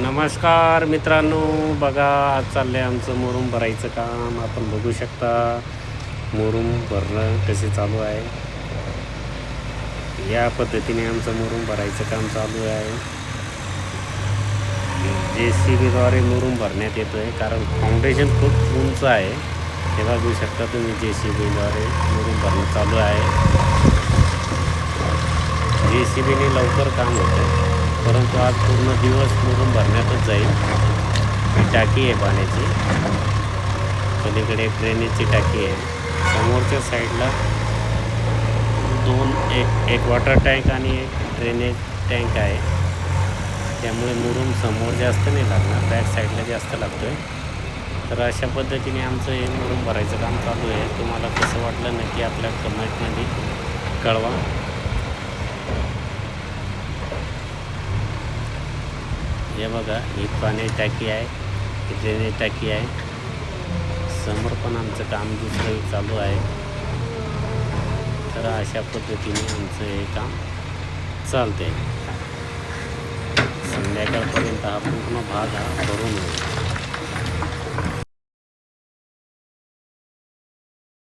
नमस्कार मित्रांनो, बघा आज चाललंय आमचं मुरुम भरायचं काम. आपण बघू शकता मुरुम भरणं कसे चालू आहे. या पद्धतीने आमचं मुरुम भरायचं काम चालू आहे. JCBद्वारे मुरुम भरण्यात येतो आहे, कारण फाउंडेशन खूप उंच आहे. हे बघू शकता तुम्ही, JCBद्वारे मुरुम भरणं चालू आहे. JCBने लवकर काम होतं, परंतु आज पूर्ण दिवस मुरुम भरण्यातच जाईल. ही टाकी आहे पाण्याची, पलीकडे ड्रेनेजची टाकी आहे. समोरच्या साईडला एक वॉटर टँक आणि एक ड्रेनेज टँक आहे. त्यामुळे मुरुम समोर जास्त नाही लागणार, बॅक साईडला जास्त लागतो आहे. तर अशा पद्धतीने आमचं हे मुरुम भरायचं काम चालू आहे. तुम्हाला कसं वाटलं नक्की आपल्या कमेंटमध्ये कळवा. हे बघा, ही पाण्याची टाकी आहे, ही ड्रेनेज टाकी आहे. समोर पण आमचं काम दुसरं चालू आहे. तर अशा पद्धतीने आमचं हे काम चालते. संध्याकाळपर्यंत हा पूर्ण भाग भरून होईल.